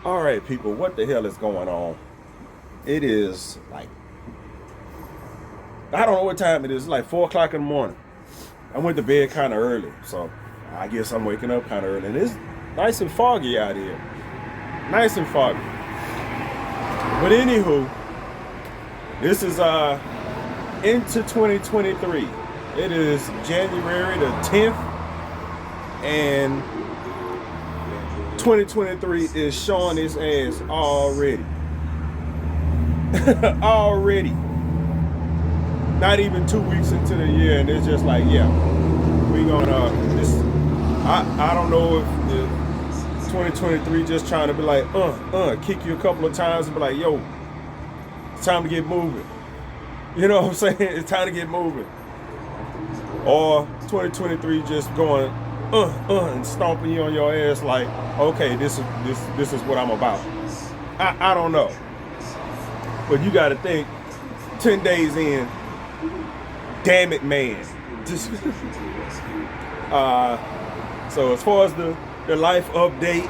All right, people, what the hell is going on? It is like, I don't know what time it is. It's like 4 o'clock in the morning. I went to bed kind of early, so I guess I'm waking up kind of early. And it's nice and foggy out here. Nice and foggy. But anywho, this is into 2023. It is January the 10th, and 2023 is showing its ass already. Already. Not even 2 weeks into the year, and it's just like, yeah, we gonna this. I don't know if 2023 just trying to be like, kick you a couple of times and be like, yo, it's time to get moving. You know what I'm saying? It's time to get moving. Or 2023 just going, and stomping you on your ass like, okay, this is what I'm about. I don't know. But you gotta think, 10 days in, damn it, man. So as far as the life update,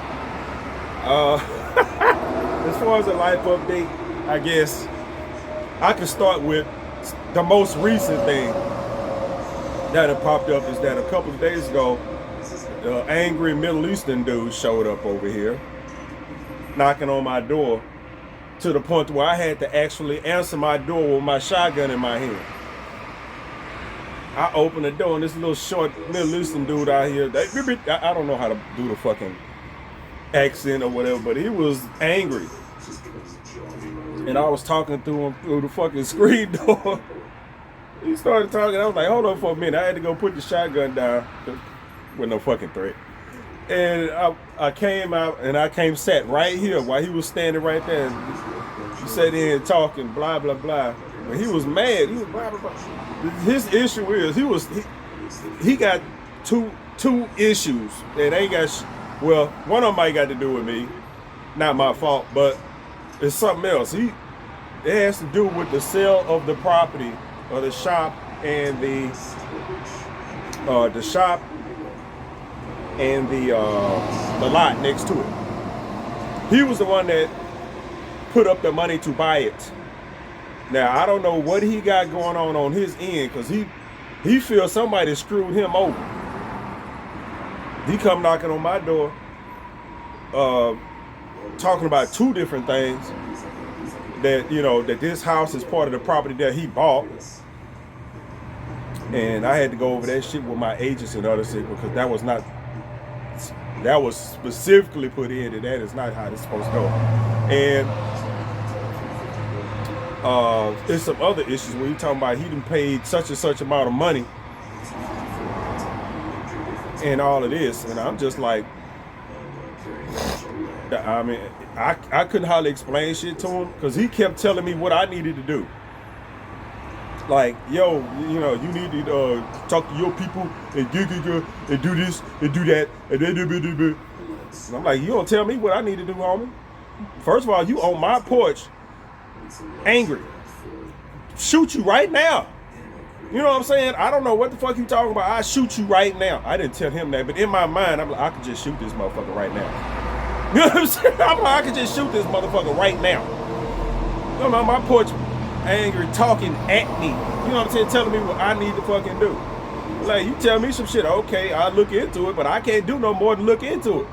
as far as the life update, I guess I can start with the most recent thing that had popped up is that a couple of days ago, the angry Middle Eastern dude showed up over here, knocking on my door, to the point where I had to actually answer my door with my shotgun in my hand. I opened the door, and this little short Middle Eastern dude out here, I don't know how to do the fucking accent or whatever, but he was angry. And I was talking to him through the fucking screen door. He started talking. I was like, hold on for a minute. I had to go put the shotgun down with no fucking threat. And I came out, and I came sat right here while he was standing right there. He sat in talking, blah, blah, blah. And he was mad. He was blah, blah, blah. His issue is he got two issues that ain't got, well, one of them might got to do with me. Not my fault, but it's something else. It has to do with the sale of the property or the shop and the shop and the lot next to it. He was the one that put up the money to buy it. Now I don't know what he got going on his end, because he feels somebody screwed him over. He come knocking on my door, talking about two different things. That, you know, that this house is part of the property that he bought. And I had to go over that shit with my agents and other shit, because that was specifically put in, and that is not how it's supposed to go. And there's some other issues where you're talking about he done paid such and such amount of money and all of this, and I'm just like, I mean, I couldn't hardly explain shit to him, because he kept telling me what I needed to do. Like, yo, you know, you need to talk to your people and and do this and do that and I'm like, you don't tell me what I need to do, homie. First of all, you on my porch, angry. Shoot you right now. You know what I'm saying? I don't know what the fuck you talking about. I shoot you right now. I didn't tell him that, but in my mind, I'm like, I could just shoot this motherfucker right now. You know what I'm saying? I'm like, I could just shoot this motherfucker right now. You know, on my porch, angry, talking at me. You know what I'm saying? Telling me what I need to fucking do. Like, you tell me some shit, okay, I'll look into it, but I can't do no more than look into it.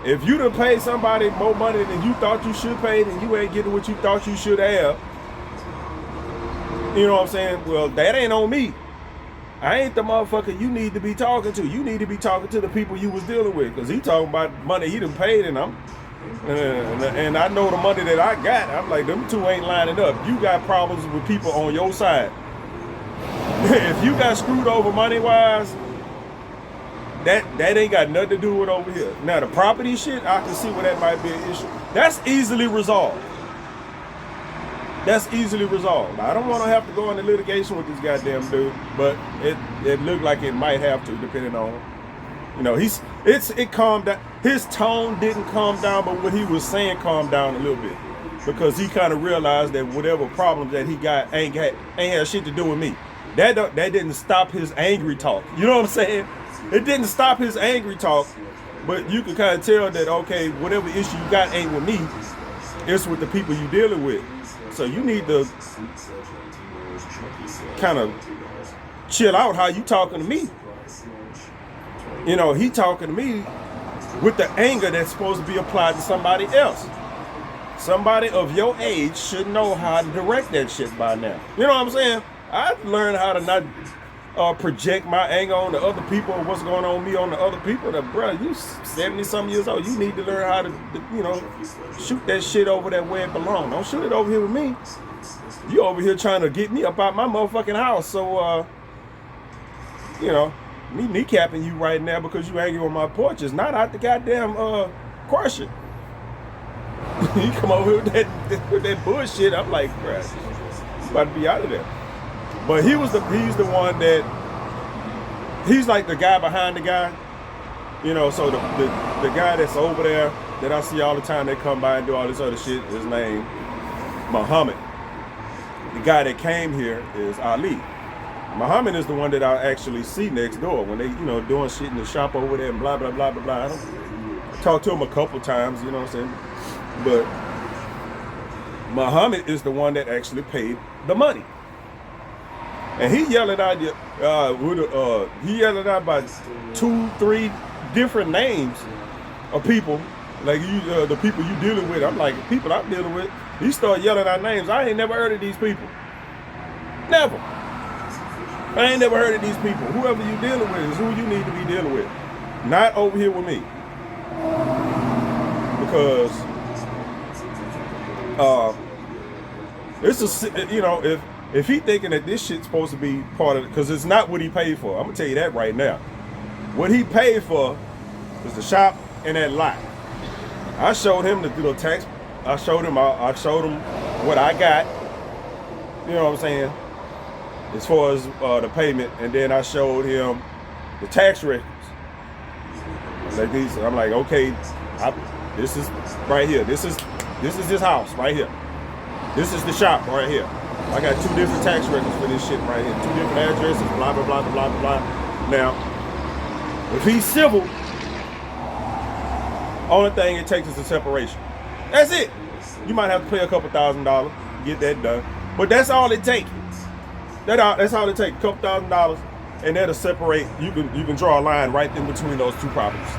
If you done paid somebody more money than you thought you should pay, and you ain't getting what you thought you should have, you know what I'm saying? Well, that ain't on me. I ain't the motherfucker you need to be talking to. You need to be talking to the people you was dealing with, because he talking about money he done paid, and and I know the money that I got. I'm like, them two ain't lining up. You got problems with people on your side. If you got screwed over money-wise, that ain't got nothing to do with over here. Now, the property shit, I can see where that might be an issue. That's easily resolved. That's easily resolved. I don't want to have to go into litigation with this goddamn dude, but it looked like it might have to, depending on, you know, it calmed down. His tone didn't calm down, but what he was saying calmed down a little bit, because he kind of realized that whatever problems that he got ain't had shit to do with me. That didn't stop his angry talk. You know what I'm saying? It didn't stop his angry talk, But you can kind of tell that, okay, whatever issue you got ain't with me, it's with the people you dealing with. So you need to kind of chill out how you talking to me. You know, he talking to me with the anger that's supposed to be applied to somebody else. Somebody of your age should know how to direct that shit by now. You know what I'm saying? I've learned how to not project my anger on the other people or what's going on with me on the other people. That, bro, you 70-something years old. You need to learn how to, you know, shoot that shit over there where it belongs. Don't shoot it over here with me. You over here trying to get me up out my motherfucking house. So, you know, me kneecapping you right now because you angry on my porch is not out the goddamn question. You come over here with that bullshit. I'm like, bruh, you about to be out of there. But he's the one that, he's like the guy behind the guy. You know, so the guy that's over there that I see all the time, they come by and do all this other shit, his name, Muhammad. The guy that came here is Ali. Muhammad is the one that I actually see next door when they, you know, doing shit in the shop over there and blah, blah, blah, blah, blah. I talked to him a couple times, you know what I'm saying? But Muhammad is the one that actually paid the money. And he yelling out, he yelling out about 2-3 different names of people, like you, the people you dealing with. I'm like, the people I'm dealing with. He started yelling out names. I ain't never heard of these people. Never. I ain't never heard of these people. Whoever you dealing with is who you need to be dealing with. Not over here with me. Because it's a, you know, if he thinking that this shit's supposed to be part of it, because it's not what he paid for. I'm gonna tell you that right now. What he paid for was the shop and that lot. I showed him the little tax. I showed him what I got. You know what I'm saying? As far as the payment, and then I showed him the tax records. Like these, I'm like, okay, this is right here. This is this house right here. This is the shop right here. I got 2 different tax records for this shit right here. 2 different addresses, blah, blah, blah, blah, blah, blah. Now, if he's civil, only thing it takes is a separation. That's it. You might have to pay a couple $1,000 to get that done. But that's all it takes. That's all it takes, a couple $1,000, and that'll separate. You can draw a line right in between those 2 properties.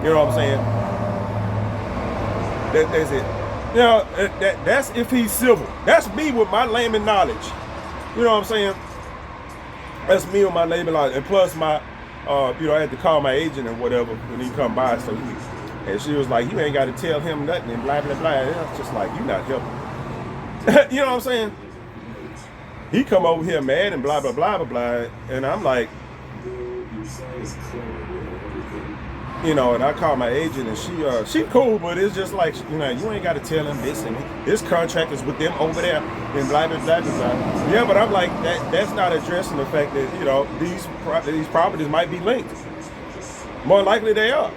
You know what I'm saying? That's it. You know, that's if he's civil. That's me with my layman knowledge. You know what I'm saying? That's me with my layman knowledge. And plus my, you know, I had to call my agent and whatever when he come by. So and she was like, you ain't got to tell him nothing and blah, blah, blah. And I was just like, you not helping. You know what I'm saying? He come over here mad and blah, blah, blah, blah, blah. And I'm like, you know, and I call my agent and she cool, but it's just like, you know, you ain't got to tell him this and this contract is with them over there and blah, blah, blah, blah, blah. Yeah, but I'm like, that's not addressing the fact that, you know, these properties might be linked. More likely they are.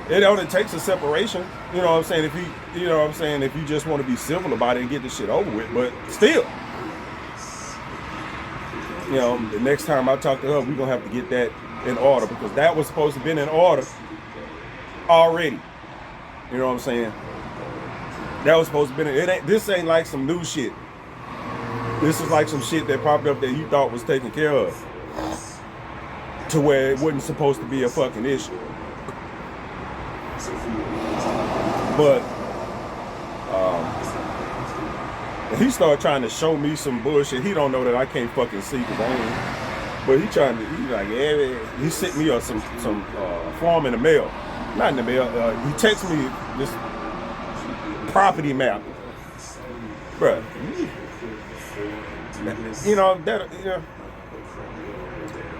It only takes a separation. You know what I'm saying? If you know what I'm saying, if you just want to be civil about it and get this shit over with, but still. You know, the next time I talk to her, we're going to have to get that in order, because that was supposed to have been in order already. You know what I'm saying? That was supposed to be, this ain't like some new shit. This is like some shit that popped up that you thought was taken care of, to where it wasn't supposed to be a fucking issue. But he started trying to show me some bullshit. He don't know that I can't fucking see, because I ain't. But he's like, yeah, he sent me some form in the mail. Not in the mail. He texted me this property map. Bruh. You know, that, you know,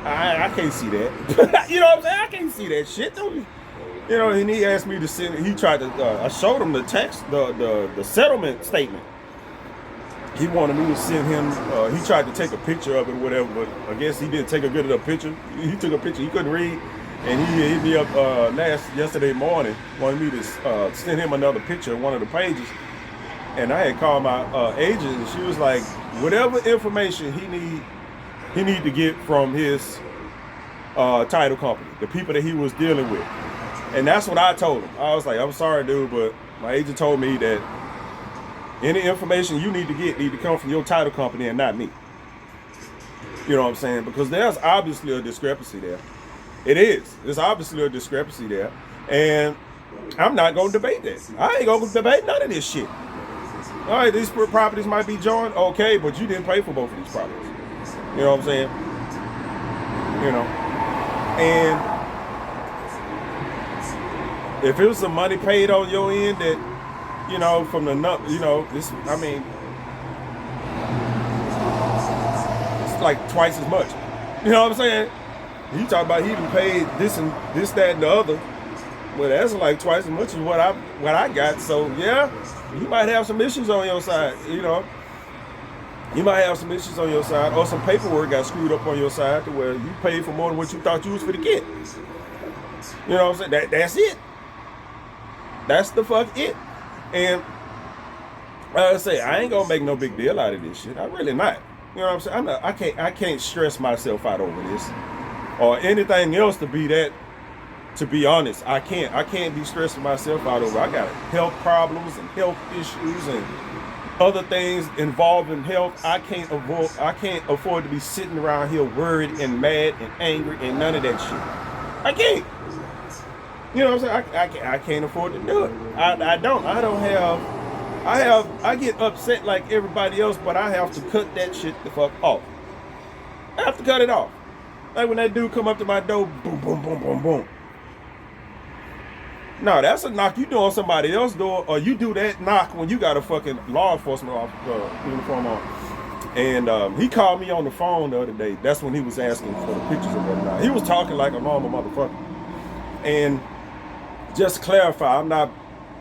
I can't see that. You know what I'm saying? I can't see that shit. You know, and he asked me to send, he tried to, I showed him the text, the settlement statement. He wanted me to send him, he tried to take a picture of it or whatever, but I guess he didn't take a good enough picture. He took a picture, he couldn't read, and he hit me up yesterday morning, wanted me to send him another picture of one of the pages. And I had called my agent, and she was like, whatever information he need to get from his title company, the people that he was dealing with. And that's what I told him. I was like, I'm sorry, dude, but my agent told me that any information you need to come from your title company and not me. You know what I'm saying? Because there's obviously a discrepancy there. It is. There's obviously a discrepancy there. And I'm not going to debate that. I ain't going to debate none of this shit. All right, these properties might be joined. Okay, but you didn't pay for both of these properties. You know what I'm saying? You know. And if it was some money paid on your end that, you know, from the, you know, this, I mean, it's like twice as much. You know what I'm saying? He talking about he done paid this and this, that, and the other. Well, that's like twice as much as what I got. So yeah, you might have some issues on your side. You know, you might have some issues on your side, or some paperwork got screwed up on your side to where you paid for more than what you thought you was for the get. You know what I'm saying? That's it. That's the fuck it. And like I say, I ain't gonna make no big deal out of this shit. I really not. You know what I'm saying? I can't stress myself out over this or anything else to be that. To be honest, I can't be stressing myself out over. I got health problems and health issues and other things involving health. I can't afford to be sitting around here worried and mad and angry and none of that shit. I can't. You know what I'm saying? I can't afford to do it. I get upset like everybody else, but I have to cut that shit the fuck off. I have to cut it off. Like when that dude come up to my door, boom, boom, boom, boom, boom. No, that's a knock you do on somebody else's door, or you do that knock when you got a fucking law enforcement uniform on. And he called me on the phone the other day. That's when he was asking for the pictures and whatnot. He was talking like a normal motherfucker. And just to clarify, I'm not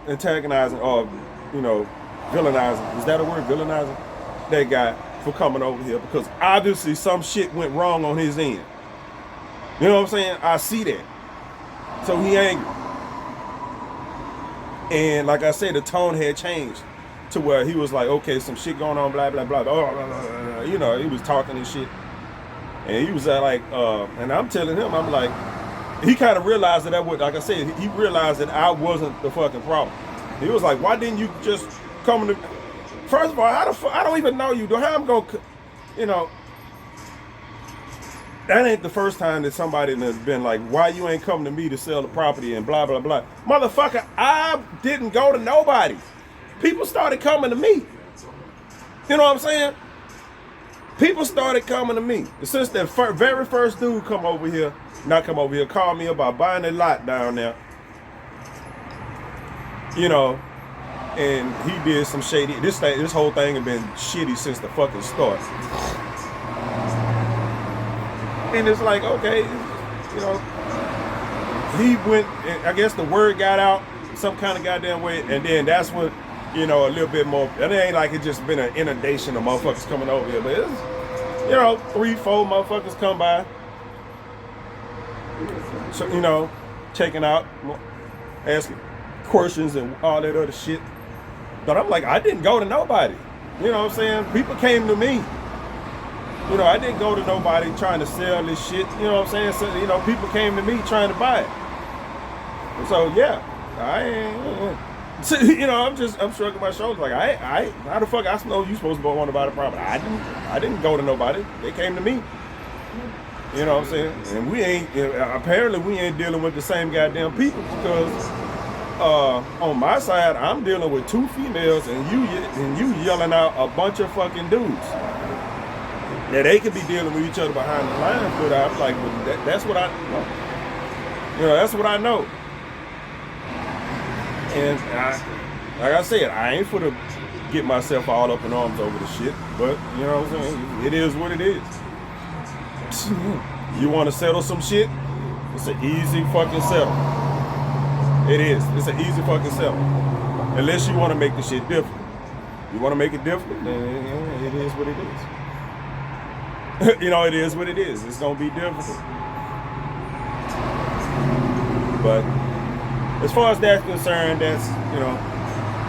antagonizing or, you know, villainizing. Is that a word, villainizing? That guy for coming over here, because obviously some shit went wrong on his end. You know what I'm saying? I see that. So he angry. And like I said, the tone had changed to where he was like, okay, some shit going on, blah, blah, blah. Oh, you know, he was talking and shit. And he was like, and I'm telling him, I'm like, he kind of realized that like I said, he realized that I wasn't the fucking problem. He was like, why didn't you just come to, first of all, I don't even know you. How I'm going to, you know, that ain't the first time that somebody has been like, why you ain't come to me to sell the property and blah, blah, blah. Motherfucker, I didn't go to nobody. People started coming to me. You know what I'm saying? People started coming to me. Since that very first dude called me about buying a lot down there. You know, and he did some shady, this whole thing had been shitty since the fucking start. And it's like, okay, you know, he went, I guess the word got out some kind of goddamn way, and then that's when, you know, a little bit more, it ain't like it just been an inundation of motherfuckers coming over here, but it's, you know, 3-4 motherfuckers come by, so, you know, checking out, asking questions and all that other shit. But I'm like, I didn't go to nobody. You know what I'm saying? People came to me. You know, I didn't go to nobody trying to sell this shit. You know what I'm saying? So, you know, people came to me trying to buy it. And so, yeah, you know, I'm shrugging my shoulders like, how the fuck I know you supposed to want to buy the property? I didn't go to nobody. They came to me. You know what I'm saying? And apparently we ain't dealing with the same goddamn people, because on my side, I'm dealing with 2 females and you yelling out a bunch of fucking dudes. Now they could be dealing with each other behind the lines, but I'm like, well, that's what I know. You know, that's what I know. And like I said, I ain't for to get myself all up in arms over the shit, but you know what I'm saying? It is what it is. You want to settle some shit? It's an easy fucking settle. It is. It's an easy fucking settle. Unless you want to make the shit different. You want to make it different? Then it is what it is. You know, it is what it is. It's gonna be difficult. But as far as that's concerned, that's, you know,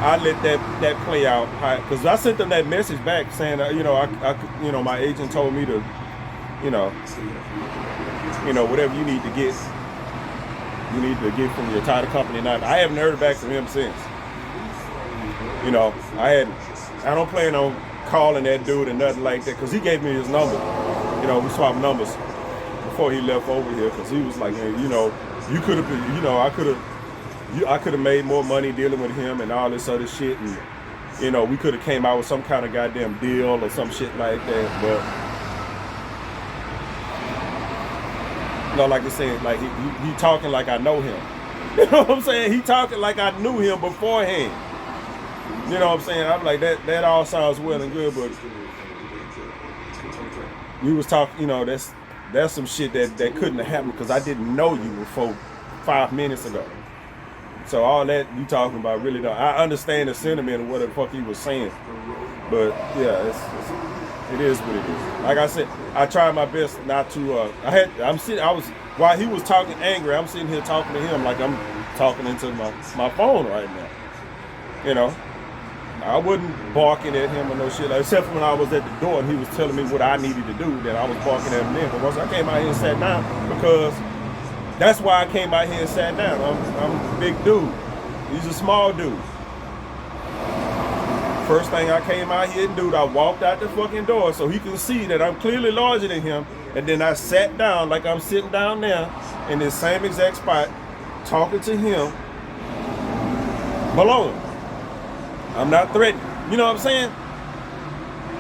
I let that play out, because I sent them that message back saying, you know, my agent told me to, you know, whatever you need to get, You need to get from your title company. Now, I haven't heard back from him since. You know, I don't plan on calling that dude or nothing like that because he gave me his number. You know, we swapped numbers before he left over here because he was like, hey, you know, you could have, you know, I could have made more money dealing with him and all this other shit, and you know, we could have came out with some kind of goddamn deal or some shit like that, but you know, like I said, like he talking like I know him. You know what I'm saying? He talking like I knew him beforehand. You know what I'm saying? I'm like, that all sounds well and good, but we was talking, you know, that's some shit that couldn't have happened because I didn't know you before 5 minutes ago. So all that you talking about really don't. I understand the sentiment of what the fuck he was saying, but yeah, it is what it is. Like I said, I tried my best not to. While he was talking angry, I'm sitting here talking to him like I'm talking into my phone right now. You know, I wasn't barking at him or no shit, except for when I was at the door and he was telling me what I needed to do. Then I was barking at him then. But once I came out here and sat down, because that's why I came out here and sat down. I'm a big dude. He's a small dude. First thing I came out here and do, I walked out the fucking door so he can see that I'm clearly larger than him. And then I sat down like I'm sitting down now in this same exact spot, talking to him below him. I'm not threatening. You know what I'm saying?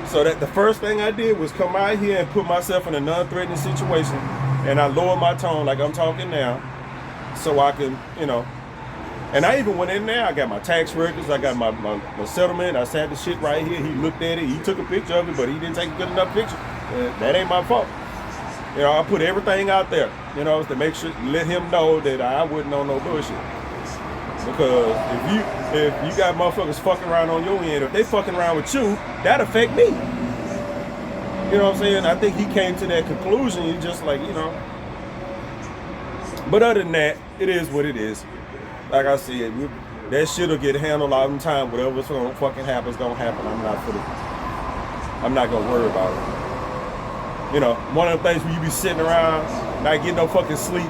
So that the first thing I did was come out here and put myself in a non-threatening situation. And I lowered my tone like I'm talking now so I can, you know. And I even went in there. I got my tax records. I got my settlement. I sat the shit right here. He looked at it. He took a picture of it, but he didn't take a good enough picture. That ain't my fault. You know, I put everything out there, you know, to make sure, let him know that I wasn't on no bullshit. Because if you got motherfuckers fucking around on your end, if they fucking around with you, that affect me. You know what I'm saying? I think he came to that conclusion. He just like, you know. But other than that, it is what it is. Like I said, that shit'll get handled all the time. Whatever's gonna fucking happen is gonna happen. I'm not gonna worry about it. You know, one of the things where you be sitting around, not getting no fucking sleep.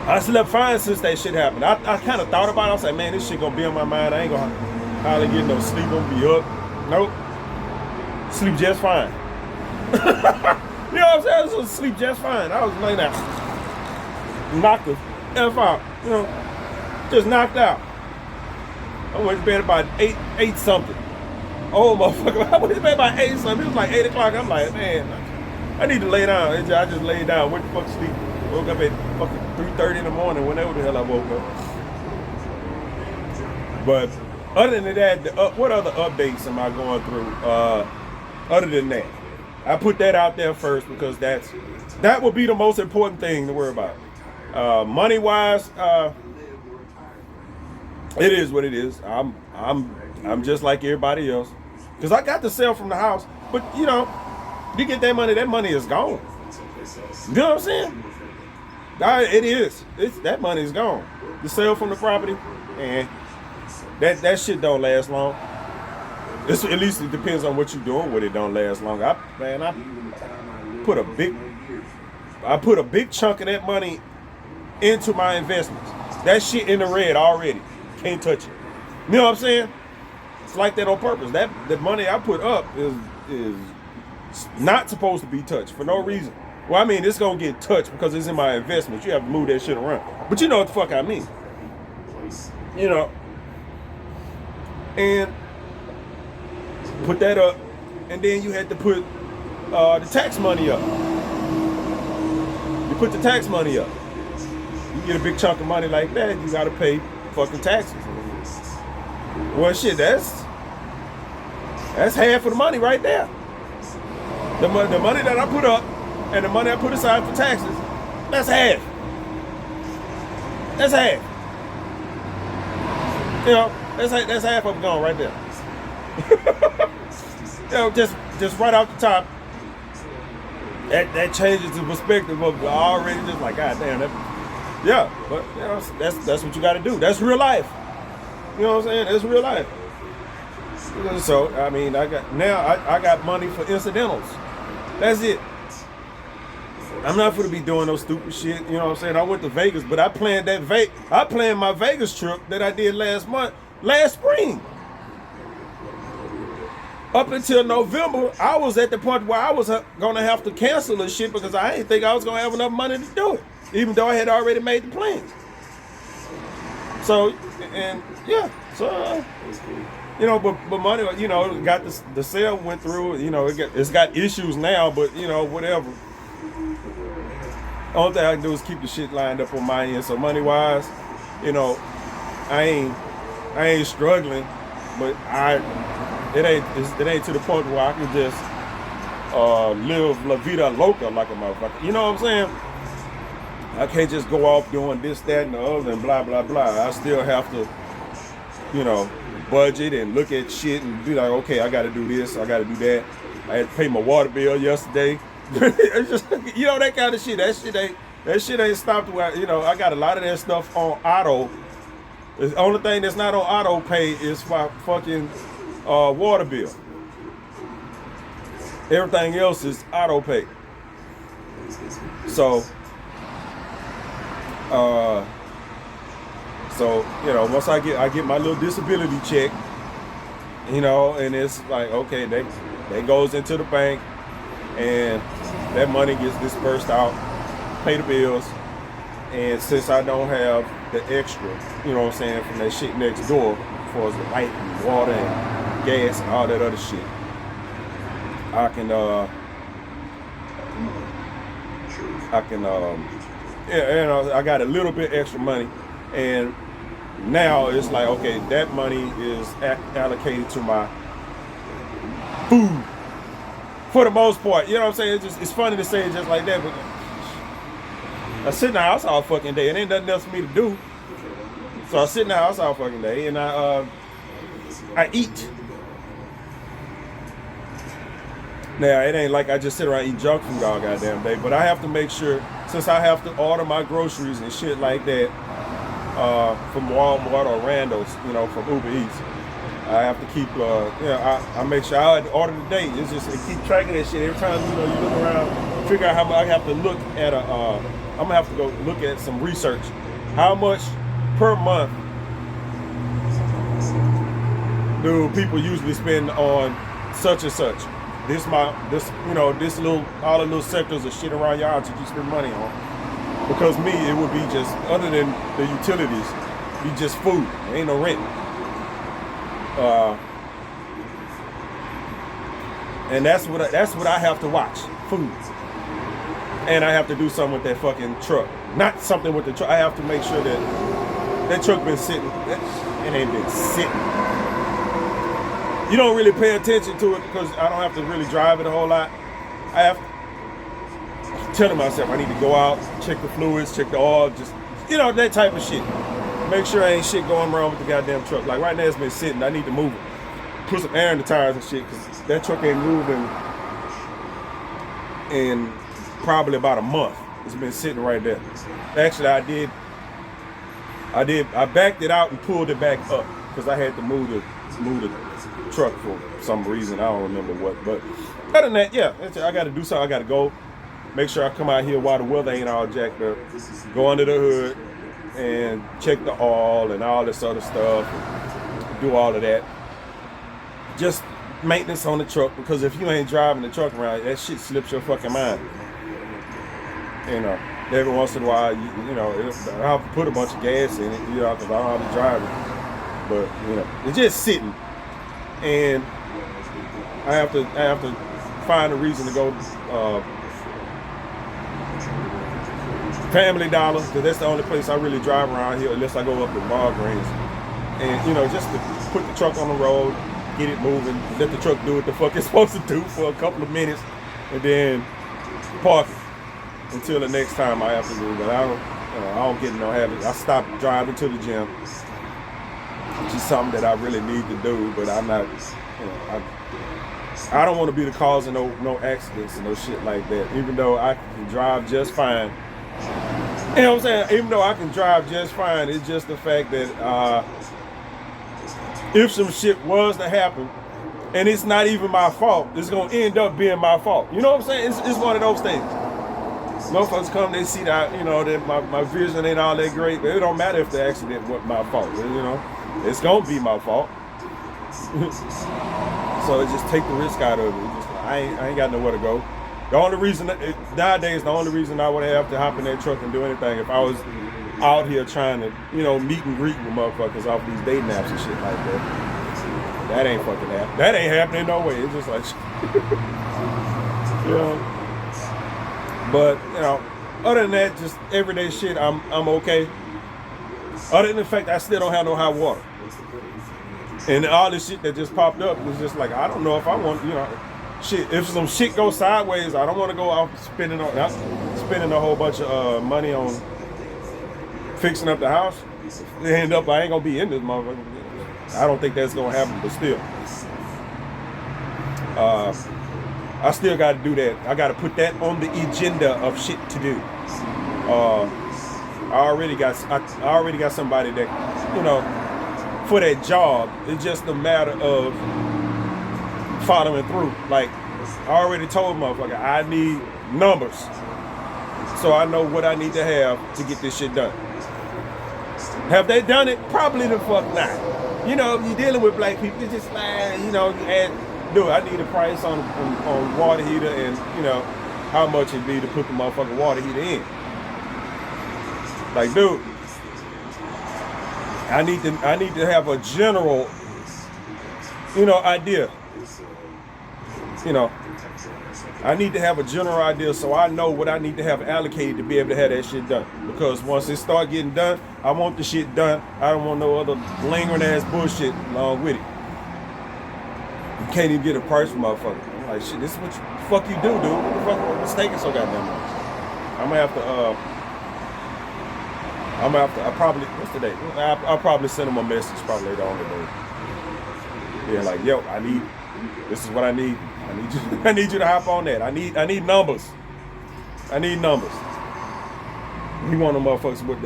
I slept fine since that shit happened. I kind of thought about it. I was like, man, this shit gonna be on my mind. I ain't gonna hardly get no sleep. I'm gonna be up. Nope. Sleep just fine. You know what I'm saying? I was gonna sleep just fine. I was laying there, knocked the F out. You know, just knocked out. I went to bed about 8 something. Oh motherfucker, I went to bed about 8 something. It was like 8 o'clock. I'm like, man, I need to lay down. I just laid down, went to fuck sleep. Woke up at fucking 3:30 in the morning, whenever the hell I woke up. But other than that, what other updates am I going through? Other than that, I put that out there first because that would be the most important thing to worry about. Money wise, it is what it is. I'm just like everybody else because I got to sell from the house, but you know, you get that money is gone. You know what I'm saying? It is. That money is gone. The sale from the property, and that shit don't last long. At least it depends on what you're doing with it. Don't last long. I put a big chunk of that money into my investments. That shit in the red already. Can't touch it. You know what I'm saying? It's like that on purpose. The money I put up is not supposed to be touched for no reason. Well, I mean, it's gonna get touched because it's in my investments. You have to move that shit around. But you know what the fuck I mean. You know. And put that up, and then you had to put the tax money up. You put the tax money up. You get a big chunk of money like that, you gotta pay fucking taxes. Well, shit, that's half of the money right there. The money that I put up and the money I put aside for taxes, that's half. That's half. You know, that's half of it gone right there. You know, just right off the top, that changes the perspective of already just like, God damn, yeah, but you know, that's what you got to do. That's real life. You know what I'm saying? That's real life. So I mean, I got money for incidentals. That's it. I'm not gonna be doing no stupid shit. You know what I'm saying? I went to Vegas, but I planned my Vegas trip that I did last spring. Up until November, I was at the point where I was gonna have to cancel the shit because I didn't think I was gonna have enough money to do it, even though I had already made the plans. So, and yeah, so you know, but money, you know, got the sale went through. You know, it's got issues now, but you know, whatever. Only thing I can do is keep the shit lined up on my end. So money wise, you know, I ain't struggling, but it ain't to the point where I can just live la vida loca like a motherfucker. You know what I'm saying? I can't just go off doing this, that, and the other, and blah blah blah. I still have to, you know, budget and look at shit and be like, okay, I got to do this, I got to do that. I had to pay my water bill yesterday. It's just, you know, that kind of shit. That shit ain't stopped. You know, I got a lot of that stuff on auto. The only thing that's not on auto pay is my fucking water bill. Everything else is auto pay. So you know, once I get my little disability check, you know, and it's like, okay, that goes into the bank, and that money gets dispersed out, pay the bills, and since I don't have the extra, you know what I'm saying, from that shit next door, as far as the light and water and gas and all that other shit, I can I got a little bit extra money, and now it's like, okay, that money is allocated to my food for the most part. You know what I'm saying? It's funny to say it just like that, but I sit in the house all fucking day. It ain't nothing else for me to do, so I sit in the house all fucking day, and I eat. Now, it ain't like I just sit around and eat junk food all goddamn day, but I have to make sure, since I have to order my groceries and shit like that from Walmart or Randall's, you know, from Uber Eats, I have to keep, you know, I make sure I order the date. It's just to keep track of that shit. Every time, you know, you look around, figure out how much I have to look at I'm gonna have to go look at some research. How much per month do people usually spend on such and such? You know, all the little sectors of shit around your house that you spend money on. Because me, it would be just, other than the utilities, be just food. There ain't no rent. And that's what I have to watch, food. And I have to do something with that fucking truck. Not something with the truck. I have to make sure that truck been sitting. It ain't been sitting. You don't really pay attention to it because I don't have to really drive it a whole lot. I have to tell myself I need to go out, check the fluids, check the oil, just, you know, that type of shit. Make sure ain't shit going wrong with the goddamn truck. Like right now it's been sitting. I need to move it. Put some air in the tires and shit because that truck ain't moving in probably about a month. It's been sitting right there. Actually, I backed it out and pulled it back up because I had to move the truck for some reason. I don't remember what, but other than that, yeah, I got to do something. I got to go make sure I come out here while the weather ain't all jacked up, go under the hood and check the oil and all this other stuff, and do all of that. Just maintenance on the truck, because if you ain't driving the truck around, that shit slips your fucking mind. You know, every once in a while, you know, I'll put a bunch of gas in it, you know, because I don't have to drive it. But, you know, it's just sitting. And I have to find a reason to go Family Dollar, because that's the only place I really drive around here, unless I go up to Walgreens. And, you know, just to put the truck on the road, get it moving, let the truck do what the fuck it's supposed to do for a couple of minutes, and then park it until the next time I have to do it. But I don't get in no habit. I stopped driving to the gym, which is something that I really need to do, but I'm not, you know, I don't want to be the cause of no accidents and no shit like that, even though I can drive just fine. You know what I'm saying? Even though I can drive just fine, it's just the fact that if some shit was to happen, and it's not even my fault, it's going to end up being my fault. You know what I'm saying? It's one of those things. Motherfuckers come, they see that, you know, that my vision ain't all that great. But it don't matter if the accident was my fault, you know. It's gonna be my fault. So it just take the risk out of it. Just, I ain't got nowhere to go. The only reason, nowadays, the only reason I would have to hop in that truck and do anything if I was out here trying to, you know, meet and greet with motherfuckers off these dating apps and shit like that. That ain't fucking happening. That ain't happening no way. It's just like, you know. But, you know, other than that, just everyday shit, I'm okay. Other than the fact I still don't have no hot water. And all this shit that just popped up was just like, I don't know if I want, you know, shit. If some shit goes sideways, I don't want to go out spending a whole bunch of money on fixing up the house. I ain't gonna be in this motherfucker. I don't think that's gonna happen, but still. I still gotta do that. I gotta put that on the agenda of shit to do. I already got somebody that, you know, for that job. It's just a matter of following through. Like, I already told motherfucker, I need numbers. So I know what I need to have to get this shit done. Have they done it? Probably the fuck not. You know, you're dealing with black people, it's just like, you know, dude, I need a price on water heater and, you know, how much it'd be to put the motherfucking water heater in. Like, dude, I need to have a general, you know, idea. You know, I need to have a general idea so I know what I need to have allocated to be able to have that shit done. Because once it start getting done, I want the shit done. I don't want no other lingering ass bullshit along with it. You can't even get a price for motherfucker. I'm like, shit, this is what the fuck you do, dude. What the fuck what's taking so goddamn much? I'm gonna have to, what's the date? I'll probably send him a message probably later on today. Yeah, like, yo, this is what I need. I need you to hop on that. I need numbers. I need numbers. He one of them motherfuckers with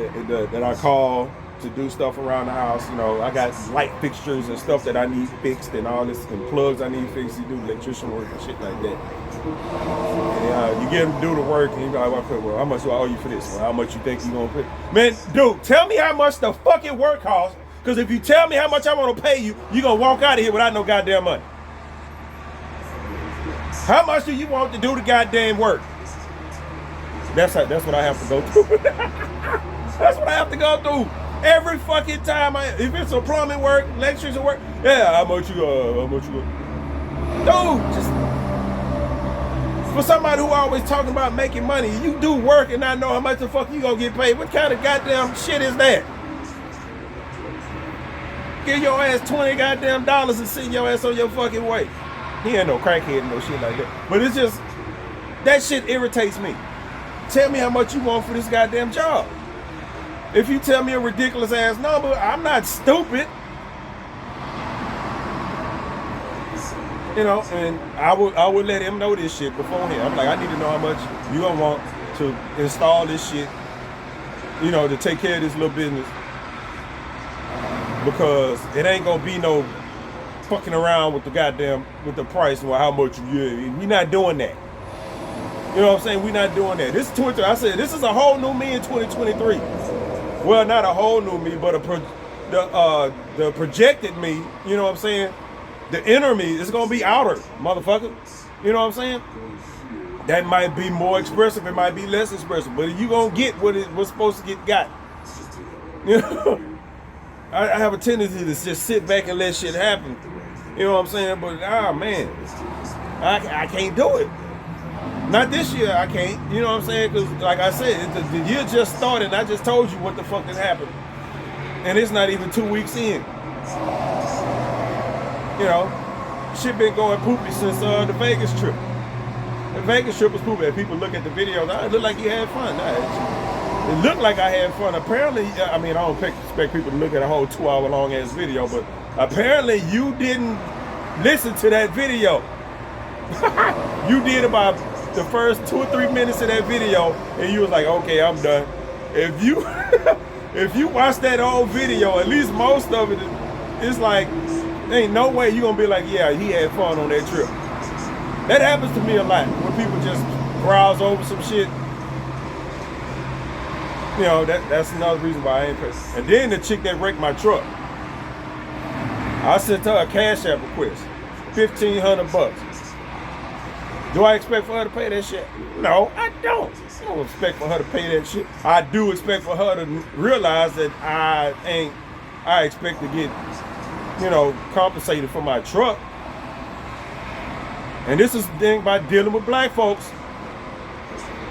that I call to do stuff around the house. You know, I got light fixtures and stuff that I need fixed and all this, and plugs I need fixed. You do electrician work and shit like that. And you get him to do the work and you go, well, how much do I owe you for this? Well, how much you think you gonna pay? Man, dude, tell me how much the fucking work costs. Because if you tell me how much I want to pay you, you're gonna walk out of here without no goddamn money. How much do you want to do the goddamn work? That's what I have to go through. That's what I have to go through every fucking time. If it's a plumbing work, electrician work, yeah, how much you dude, just for somebody who always talking about making money, you do work and not know how much the fuck you gonna get paid. What kind of goddamn shit is that? Give your ass $20 goddamn dollars and send your ass on your fucking way. He ain't no crackhead and no shit like that. But it's just, that shit irritates me. Tell me how much you want for this goddamn job. If you tell me a ridiculous ass number, I'm not stupid. You know, and I would let him know this shit beforehand. I'm like, I need to know how much you gonna want to install this shit, you know, to take care of this little business. Because it ain't gonna be no fucking around with the price or how much we not doing that. You know what I'm saying? We not doing that. This is 20. I said this is a whole new me in 2023. Well, not a whole new me, but the projected me. You know what I'm saying? The inner me is gonna be outer, motherfucker. You know what I'm saying? That might be more expressive. It might be less expressive, but you gonna get what's supposed to get got. You know. I have a tendency to just sit back and let shit happen. You know what I'm saying? But, man, I can't do it. Not this year, I can't. You know what I'm saying? Because, like I said, the year just started, and I just told you what the fuck has happened. And it's not even 2 weeks in. You know, shit been going poopy since the Vegas trip. The Vegas trip was poopy. If people look at the videos, it looked like you had fun. It looked like I had fun. Apparently, I mean, I don't expect people to look at a whole 2-hour long ass video, but apparently you didn't listen to that video. You did about the first 2 or 3 minutes of that video, and you was like, okay, I'm done. If you if you watch that whole video, at least most of it, it's like, there ain't no way you gonna be like, yeah, he had fun on that trip. That happens to me a lot when people just browse over some shit. You know, that's another reason why I ain't pay. And then the chick that wrecked my truck, I sent her a Cash App request, $1,500. Do I expect for her to pay that shit? No, I don't. I don't expect for her to pay that shit. I do expect for her to realize that I expect to get, you know, compensated for my truck. And this is the thing about dealing with black folks.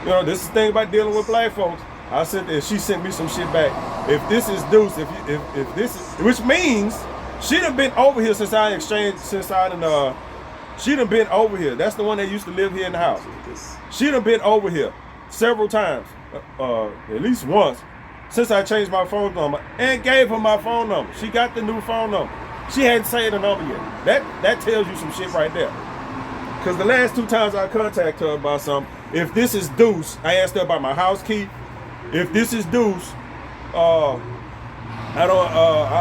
You know, this is the thing about dealing with black folks. I sent there, she sent me some shit back. If this is Deuce, if this is, which means she done been over here since I exchanged, she done been over here. That's the one that used to live here in the house. She done been over here several times, at least once, since I changed my phone number and gave her my phone number. She got the new phone number. She hadn't said the number yet. That tells you some shit right there. Because the last 2 times I contacted her about something, if this is Deuce, I asked her about my house key. If this is Deuce, I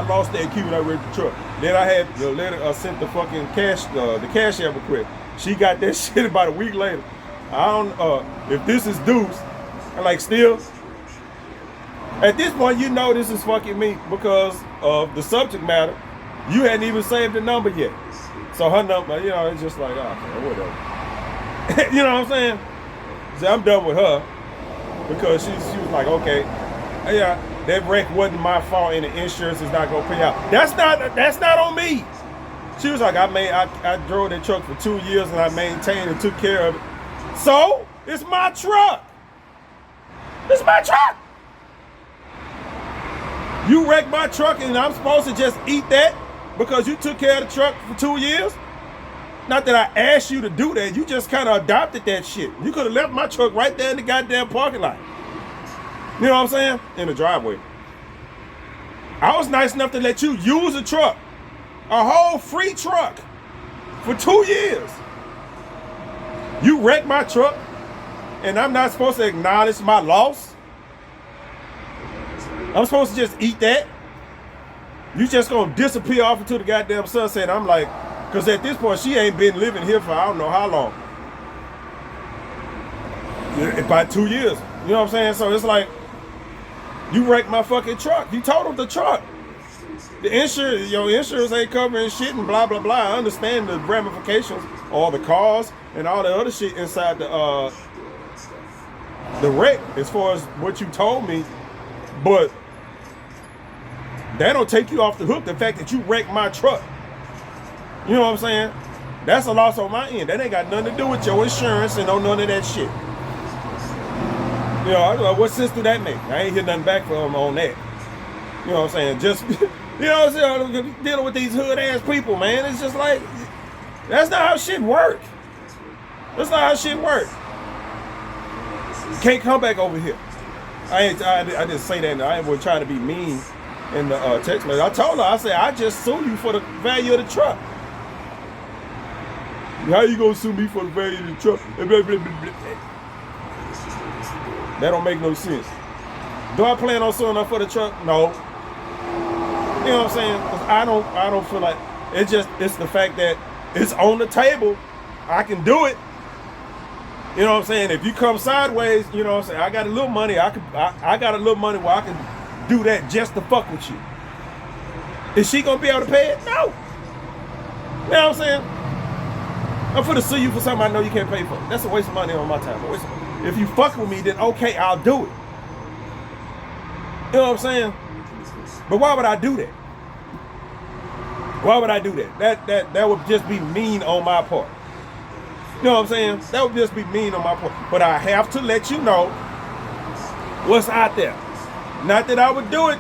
lost that key when I wrecked the truck. Then I had the letter, sent the fucking the Cash App request. She got that shit about a week later. I don't, if this is Deuce, I'm like, still, at this point, you know this is fucking me because of the subject matter. You hadn't even saved the number yet. So her number, you know, it's just like, okay, whatever. You know what I'm saying? So I'm done with her because she was like, okay, yeah, that wreck wasn't my fault and the insurance is not gonna pay out. That's not on me. She was like, I drove that truck for 2 years and I maintained and took care of it. So it's my truck. It's my truck. You wrecked my truck and I'm supposed to just eat that because you took care of the truck for 2 years? Not that I asked you to do that. You just kind of adopted that shit. You could have left my truck right there in the goddamn parking lot. You know what I'm saying? In the driveway. I was nice enough to let you use a truck. A whole free truck. For 2 years. You wrecked my truck. And I'm not supposed to acknowledge my loss. I'm supposed to just eat that. You just gonna disappear off into the goddamn sunset. I'm like, because at this point, she ain't been living here for I don't know how long. About 2 years. You know what I'm saying? So it's like, you wrecked my fucking truck. You totaled the truck. The insurance, your insurance ain't covering shit and blah, blah, blah. I understand the ramifications, all the cars and all the other shit inside the wreck as far as what you told me. But that don't take you off the hook, the fact that you wrecked my truck. You know what I'm saying? That's a loss on my end. That ain't got nothing to do with your insurance and none of that shit. You know, what sense do that make? I ain't hear nothing back from them on that. You know what I'm saying? Just, you know what I'm saying? Dealing with these hood ass people, man. It's just like, that's not how shit work. That's not how shit work. You can't come back over here. I didn't say that. I ain't trying to be mean in the text message. I told her, I said, I just sue you for the value of the truck. How you gonna sue me for the value of the truck? Blah, blah, blah, blah. That don't make no sense. Do I plan on suing her for the truck? No. You know what I'm saying? 'Cause I don't feel like it's the fact that it's on the table. I can do it. You know what I'm saying? If you come sideways, you know what I'm saying? I got a little money. I got a little money where I can do that just to fuck with you. Is she gonna be able to pay it? No. You know what I'm saying? I'm finna sue you for something I know you can't pay for. That's a waste of money on my time. If you fuck with me, then okay, I'll do it. You know what I'm saying? But why would I do that? Why would I do that? That would just be mean on my part. You know what I'm saying? That would just be mean on my part. But I have to let you know what's out there. Not that I would do it,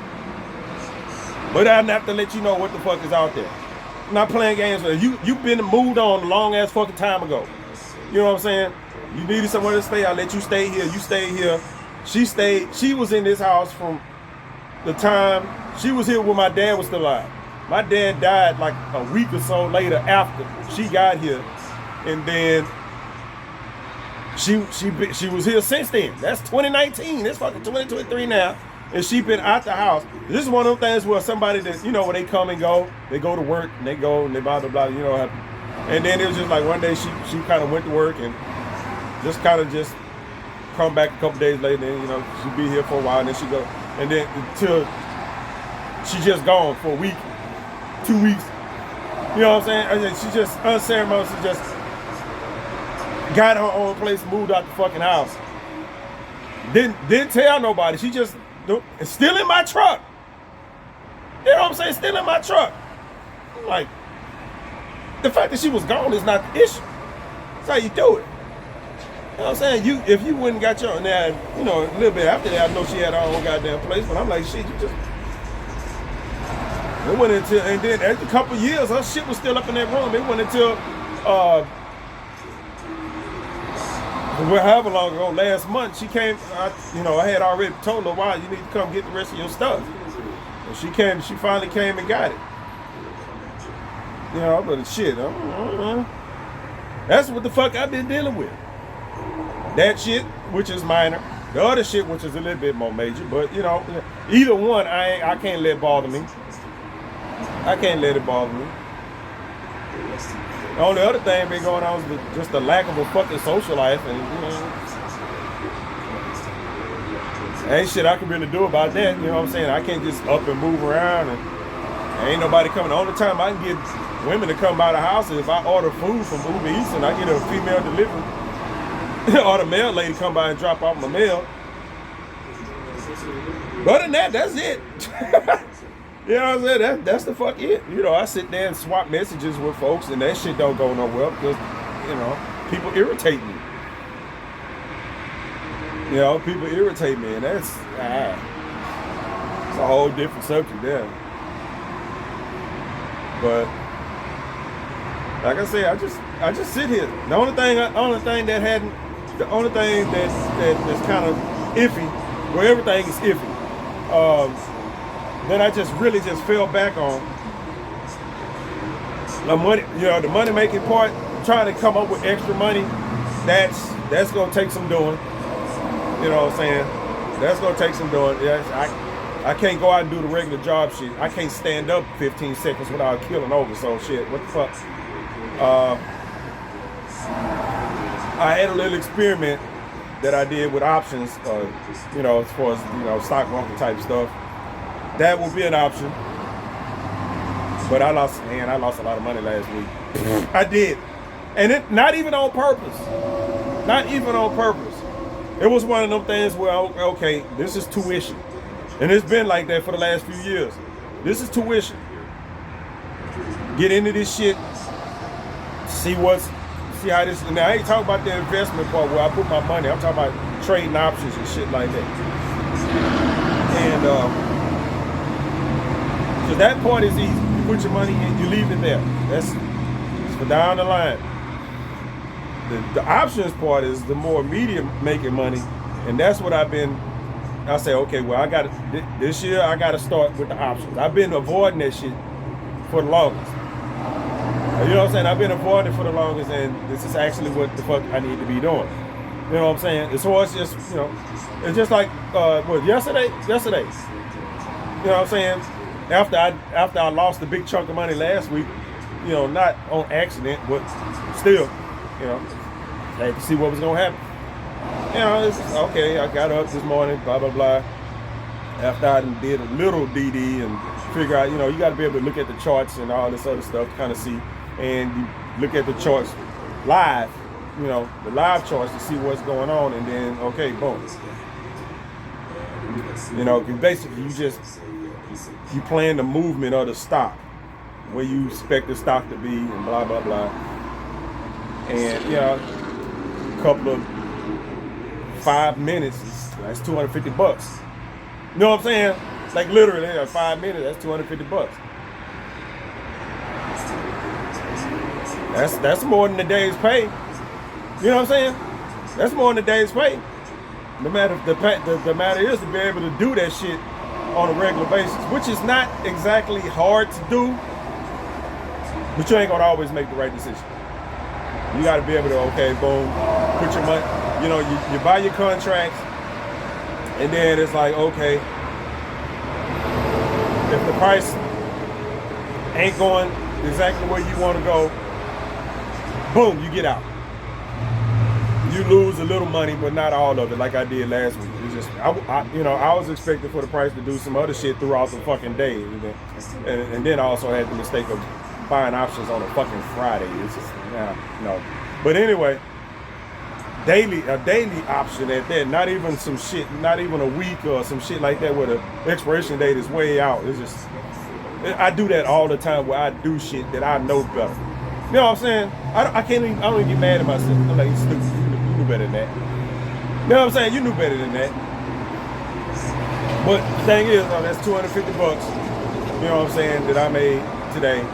but I have to let you know what the fuck is out there. I'm not playing games with you. You've been moved on a long ass fucking time ago. You know what I'm saying? You needed somewhere to stay. I let you stay here. You stayed here. She stayed. She was in this house from the time she was here when my dad was still alive. My dad died like a week or so later after she got here, and then she was here since then. That's 2019. It's fucking 2023 now. And she been out the house. This is one of those things where somebody that, you know, when they come and go, they go to work and they go and they blah, blah, blah, you know. And then it was just like one day she kind of went to work and just kind of just come back a couple days later, and you know, she'd be here for a while, and then she go, and then until she just gone for a week, 2 weeks. You know what I'm saying? And then she just unceremoniously just got her own place, moved out the fucking house. Didn't tell nobody. She just still in my truck. You know what I'm saying? Still in my truck. Like, the fact that she was gone is not the issue. That's how you do it. You know what I'm saying? If you wouldn't got your, now, you know, a little bit after that, I know she had her own goddamn place, but I'm like, shit, you just, it went until, and then after a couple years, her shit was still up in that room. It went until, however long ago, last month, she came, I had already told her, why, you need to come get the rest of your stuff. And she finally came and got it. You know, but shit, that's what the fuck I've been dealing with. That shit, which is minor. The other shit, which is a little bit more major. But, you know, either one, I can't let it bother me. I can't let it bother me. The only other thing been going on is just the lack of a fucking social life. And, you know, ain't shit I can really do about that. You know what I'm saying? I can't just up and move around. And ain't nobody coming. The only time I can get women to come by the house is if I order food from Uber Eats and I get a female delivery. Or the mail lady come by and drop off my mail. But other than that, that's it. You know what I'm saying? That's the fuck it. You know, I sit there and swap messages with folks and that shit don't go nowhere because, you know, people irritate me. You know, people irritate me and that's, it's a whole different subject there. But like I say, I just sit here. The only thing that's kind of iffy, well, everything is iffy. That I just really just fell back on the money, you know, the money making part, trying to come up with extra money. That's gonna take some doing. You know what I'm saying? That's gonna take some doing. Yes, I can't go out and do the regular job shit. I can't stand up 15 seconds without killing over. So shit, what the fuck? I had a little experiment that I did with options, you know, as far as, you know, stock market type stuff. That would be an option. But I lost a lot of money last week. I did. And it, not even on purpose. Not even on purpose. It was one of them things where, okay, this is tuition. And it's been like that for the last few years. This is tuition. Get into this shit. See how this, now I ain't talking about the investment part where I put my money. I'm talking about trading options and shit like that. And, so that part is easy. You put your money in, you leave it there. That's for down the line. The options part is the more immediate making money. And that's what I say, okay, well, this year I got to start with the options. I've been avoiding that shit for the longest. You know what I'm saying? I've been avoiding it for the longest, and this is actually what the fuck I need to be doing. You know what I'm saying? As far as just, you know, it's just like, yesterday? You know what I'm saying? After I lost a big chunk of money last week, you know, not on accident, but still, you know, I had to see what was gonna happen. You know, it's okay. I got up this morning, blah blah blah. After I did a little DD and figure out, you know, you got to be able to look at the charts and all this other stuff, kind of see, and you look at the charts live, you know, the live charts to see what's going on, and then okay, boom. You know, basically you plan the movement of the stock, where you expect the stock to be, and blah blah blah. And you know, a couple of 5 minutes, that's $250. You know what I'm saying? Like literally, 5 minutes, that's $250. That's more than a day's pay. You know what I'm saying? That's more than a day's pay. The matter is to be able to do that shit on a regular basis, which is not exactly hard to do, but you ain't gonna always make the right decision. You gotta be able to, okay, boom, put your money, you know, you buy your contracts, and then it's like, okay, if the price ain't going exactly where you want to go, boom, you get out. you lose a little money, but not all of it, like I did last week. It's just, I was expecting for the price to do some other shit throughout the fucking day, and then I also had the mistake of buying options on a fucking Friday. It's just, no. But anyway, a daily option at that, not even some shit, not even a week or some shit like that where the expiration date is way out. It's just, I do that all the time where I do shit that I know better. You know what I'm saying? I don't even get mad at myself. I'm like, you stupid. You knew better than that. You know what I'm saying? You knew better than that. But the thing is, that's $250. You know what I'm saying? That I made today.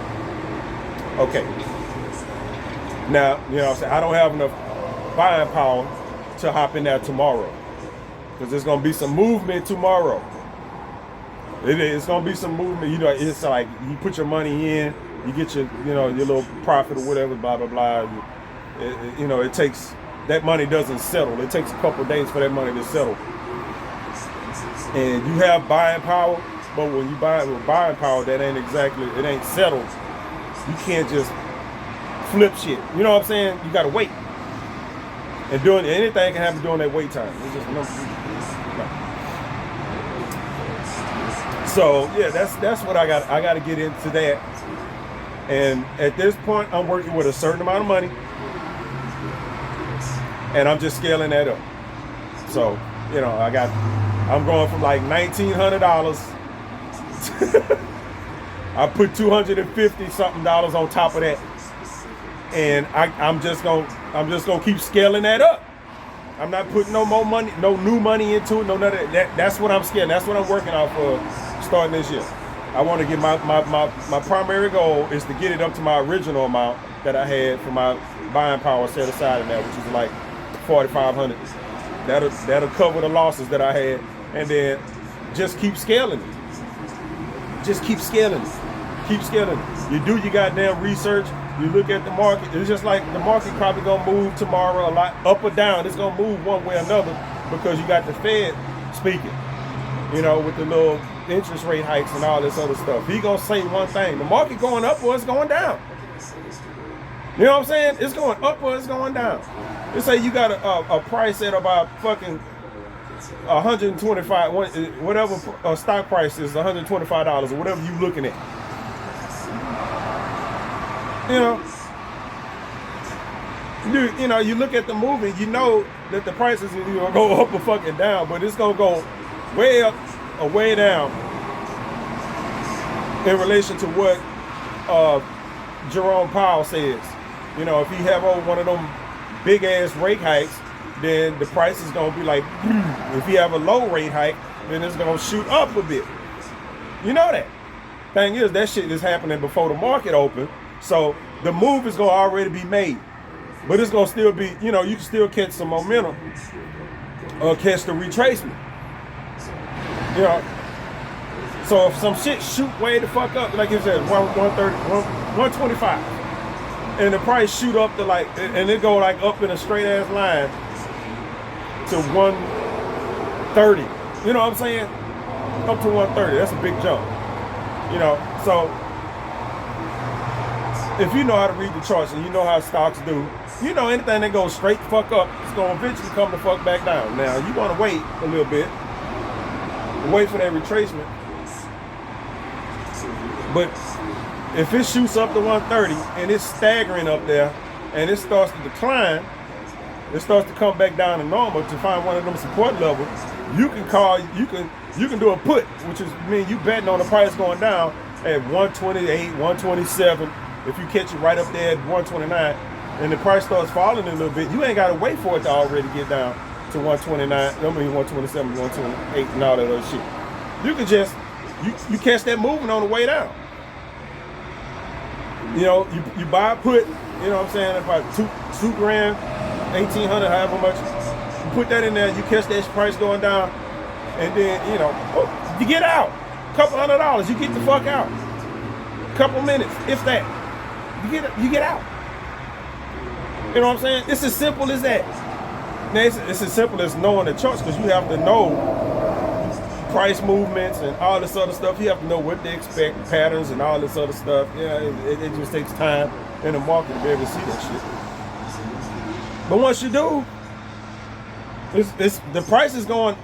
Okay. Now, you know what I'm saying? I don't have enough buying power to hop in there tomorrow, because there's gonna be some movement tomorrow. It's gonna be some movement. You know, it's like you put your money in, you get your, you know, your little profit or whatever, blah blah blah. You know, it takes, that money doesn't settle. It takes a couple of days for that money to settle. And you have buying power, but when you buy with buying power, that ain't exactly, it ain't settled. You can't just flip shit. You know what I'm saying? You gotta wait. And doing anything can happen during that wait time. It's just no. So yeah, that's what I got. I got to get into that. And at this point, I'm working with a certain amount of money, and I'm just scaling that up. So you know, I'm going from like $1,900. I put $250 something on top of that, and I'm just gonna keep scaling that up. I'm not putting no more money, no new money into it, no none of that. That's what I'm scaling. That's what I'm working out for starting this year. I want to get my primary goal is to get it up to my original amount that I had for my buying power set aside in there, which is like $4,500. That'll cover the losses that I had, and then just keep scaling it. Just keep scaling it. Keep scaling it. You do your goddamn research. You look at the market. It's just like the market probably gonna move tomorrow a lot up or down. It's gonna move one way or another because you got the Fed speaking. You know, with the little interest rate hikes and all this other stuff. He gonna say one thing. The market going up or it's going down. You know what I'm saying? It's going up or it's going down. Let's say you got a price at about fucking 125, whatever stock price is, $125 or whatever you looking at. You know, you look at the movie, you know that the prices are gonna go up or fucking down, but it's gonna go way up or way down in relation to what Jerome Powell says. You know, if he have one of them big ass rate hikes, then the price is gonna be like, if he have a low rate hike, then it's gonna shoot up a bit. You know that. Thing is, that shit is happening before the market open, so the move is gonna already be made. But it's gonna still be, you know, you can still catch some momentum or catch the retracement. You know, so if some shit shoot way the fuck up, like you said, 130, 125, and the price shoot up to like, and it go like up in a straight ass line to 130. You know what I'm saying? Up to 130. That's a big jump. You know, so if you know how to read the charts and you know how stocks do, you know anything that goes straight the fuck up, it's gonna eventually come the fuck back down. Now you wanna wait a little bit, wait for that retracement. But if it shoots up to 130 and it's staggering up there and it starts to decline, it starts to come back down to normal to find one of them support levels, you can do a put, which is mean you betting on the price going down at 128, 127. If you catch it right up there at 129 and the price starts falling a little bit, you ain't gotta wait for it to already get down to 129, I mean 127, 128 and all that other shit. You can just, you catch that movement on the way down. You know, you buy a put, you know what I'm saying, about two grand, 1,800, however much. You put that in there, you catch that price going down, and then, you know, you get out. Couple $100, you get the fuck out. Couple minutes, if that. You get out. You know what I'm saying? It's as simple as that. Now, it's as simple as knowing the charts, because you have to know price movements and all this other stuff. You have to know what they expect, patterns and all this other stuff. Yeah, it just takes time in the market to be able to see that shit. But once you do, It's the price is going,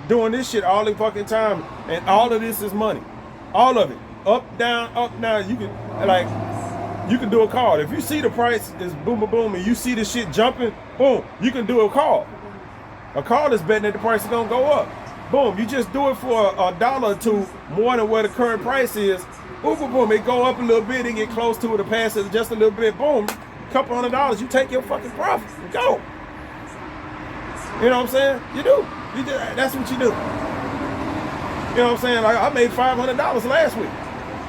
doing this shit all the fucking time, and all of this is money, all of it, up down. You can do a call. If you see the price is boom, boom, boom, and you see the shit jumping, boom, you can do a call. A call is betting that the price is gonna go up. Boom, you just do it for a dollar or two more than where the current price is. Boom, boom, boom, it go up a little bit, and get close to it, or pass it just a little bit. Boom, couple $100, you take your fucking profit and go. You know what I'm saying? You do. That's what you do. You know what I'm saying? Like, I made $500 last week,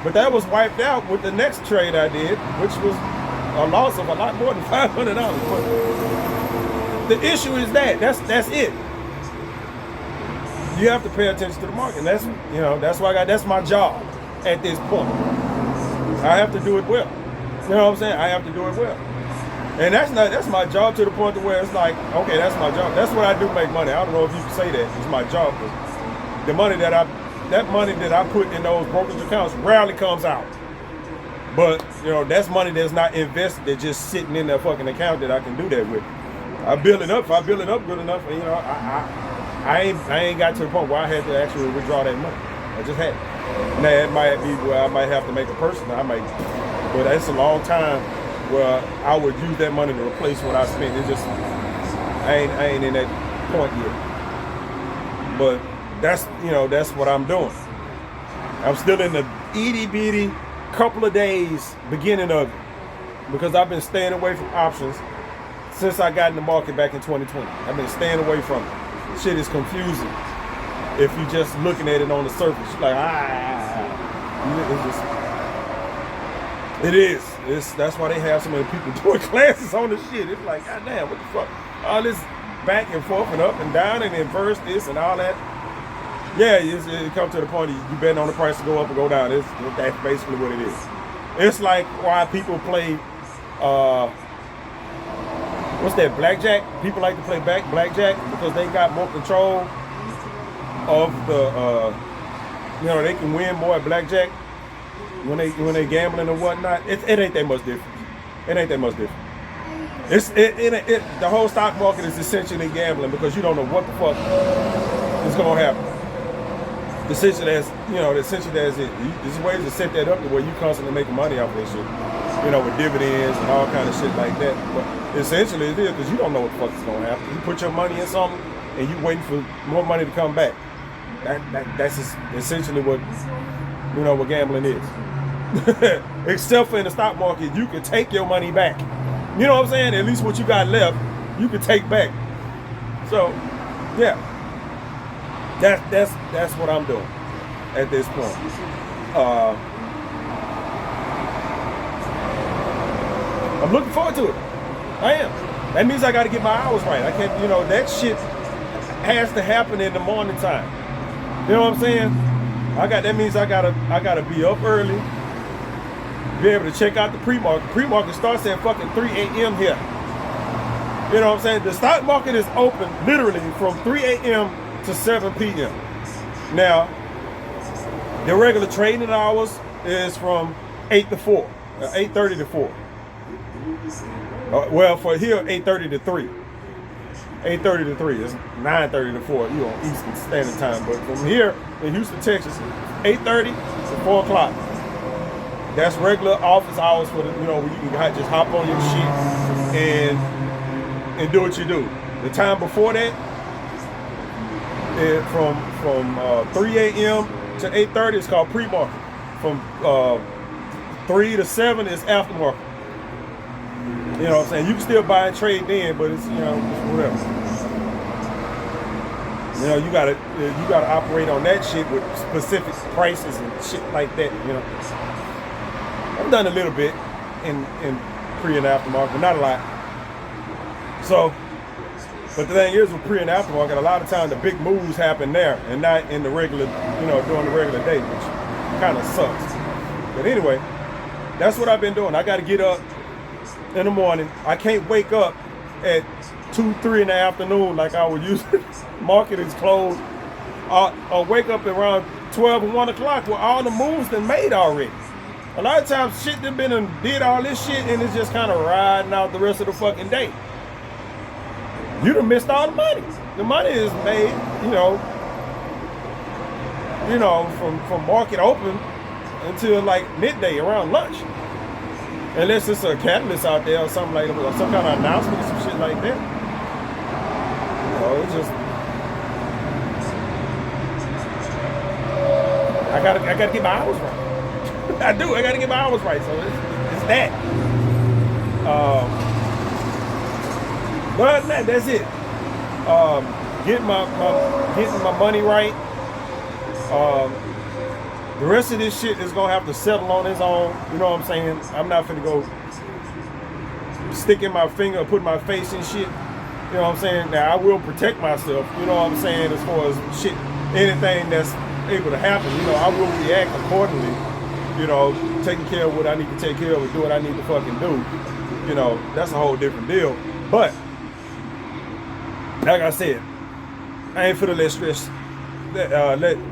but that was wiped out with the next trade I did, which was a loss of a lot more than $500. But the issue is that's it. You have to pay attention to the market. And that's my job at this point. I have to do it well. You know what I'm saying? I have to do it well. And that's my job to the point to where it's like, okay, that's my job. That's what I do make money. I don't know if you can say that. It's my job. The money that I put in those brokerage accounts rarely comes out. But, that's money that's not invested, that's just sitting in that fucking account that I can do that with. I build it up. If I build it up good enough, I ain't got to the point where I had to actually withdraw that money. I just had. Now it might be where I might have to make a personal. But that's a long time where I would use that money to replace what I spent. It's just I ain't in that point yet. But that's what I'm doing. I'm still in the itty bitty couple of days beginning of it, because I've been staying away from options since I got in the market back in 2020. I've been staying away from it. Shit is confusing if you just looking at it on the surface. You're like, it is. That's why they have so many people doing classes on the shit. It's like, goddamn, what the fuck? All this back and forth and up and down and inverse this and all that. Yeah, it comes to the point you betting on the price to go up or go down. That's basically what it is. It's like why people play, what's that, blackjack? People like to play blackjack because they got more control of the, they can win more at blackjack when they gambling and whatnot. It ain't that much different. It ain't that much different. The whole stock market is essentially gambling because you don't know what the fuck is gonna happen. Essentially, there's ways to set that up to where you constantly making money off that shit. With dividends and all kind of shit like that. But essentially it is because you don't know what the fuck is gonna happen. You put your money in something and you waiting for more money to come back. That's essentially what what gambling is. Except for in the stock market, you can take your money back. You know what I'm saying? At least what you got left, you can take back. So, yeah, that's what I'm doing at this point. I'm looking forward to it. I am. That means I got to get my hours right. I can't, that shit has to happen in the morning time. You know what I'm saying? That means I gotta be up early, be able to check out the pre-market. Pre-market starts at fucking 3 a.m. here. You know what I'm saying? The stock market is open literally from 3 a.m. to 7 p.m. Now, the regular trading hours is from 8 to 4, 8:30 to 4. Well, for here, 8:30 to 3. 8:30 to 3. It's 9:30 to 4, on Eastern Standard Time. But from here in Houston, Texas, 8:30 to 4 o'clock. That's regular office hours for where you can just hop on your shit and do what you do. The time before that, from 3 a.m. to 8:30 is called pre-market. From 3 to 7 is aftermarket. You know what I'm saying? You can still buy and trade then, but it's it's whatever. You gotta operate on that shit with specific prices and shit like that. I've done a little bit in pre and aftermarket, but not a lot. So, but the thing is with pre and aftermarket, a lot of times the big moves happen there and not in the regular, during the regular day, which kind of sucks. But anyway, that's what I've been doing. I got to get up in the morning. I can't wake up at 2, 3 in the afternoon like I would usually. Market is closed. Or wake up around 12 and 1 o'clock where all the moves done made already. A lot of times shit done been and did all this shit and it's just kind of riding out the rest of the fucking day. You done missed all the money. The money is made, from market open until like midday around lunch. Unless it's a catalyst out there or something like that, or some kind of announcement or some shit like that. It's just I gotta get my hours right. I gotta get my hours right. So it's that. But that's it. Getting my money right. The rest of this shit is gonna have to settle on its own. You know what I'm saying? I'm not finna go sticking my finger, putting my face in shit. You know what I'm saying? Now I will protect myself. You know what I'm saying? As far as shit, anything that's able to happen, I will react accordingly. Taking care of what I need to take care of and do what I need to fucking do. That's a whole different deal. But like I said, I ain't finna let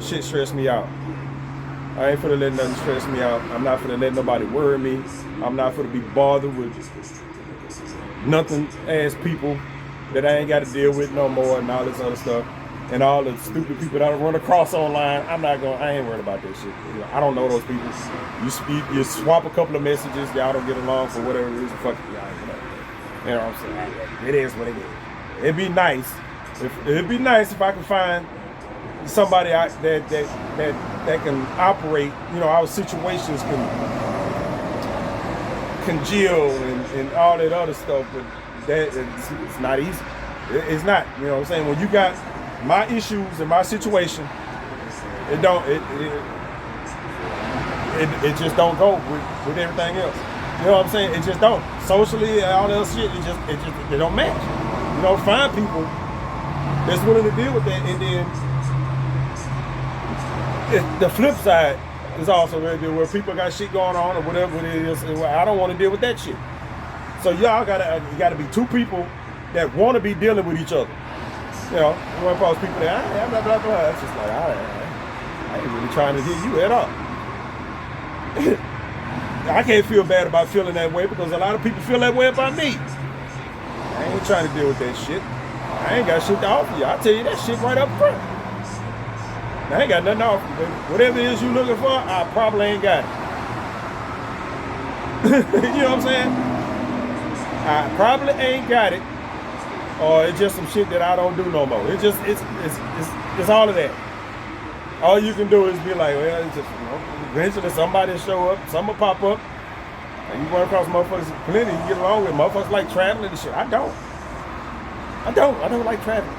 shit stress me out. I ain't finna let nothing stress me out. I'm not finna let nobody worry me. I'm not finna be bothered with nothing ass people that I ain't got to deal with no more and all this other stuff. And all the stupid people that I run across online, I ain't worried about that shit. I don't know those people. You swap a couple of messages, y'all don't get along for whatever reason, fuck y'all. You know what I'm saying? It is what it is. It'd be nice if I could find somebody that can operate, our situations can congeal and all that other stuff, but it's not easy. It's not, you know what I'm saying? When you got my issues and my situation, it just don't go with everything else. You know what I'm saying? It just don't. Socially and all that other shit, it don't match. Find people that's willing to deal with that, and then the flip side is also where people got shit going on or whatever it is, and I don't want to deal with that shit. So y'all gotta be two people that want to be dealing with each other. You want to cause people that blah blah blah. It's just like I ain't really trying to hear you at all. I can't feel bad about feeling that way because a lot of people feel that way about me. I ain't trying to deal with that shit. I ain't got shit to offer you. I'll tell you that shit right up front. I ain't got nothing to offer you, baby. Whatever it is you looking for, I probably ain't got it. You know what I'm saying? I probably ain't got it, or it's just some shit that I don't do no more. It's all of that. All you can do is be like, well, it's just, eventually somebody will show up, something will pop up, and you run across motherfuckers plenty you get along with. Motherfuckers like traveling and shit. I don't like traveling.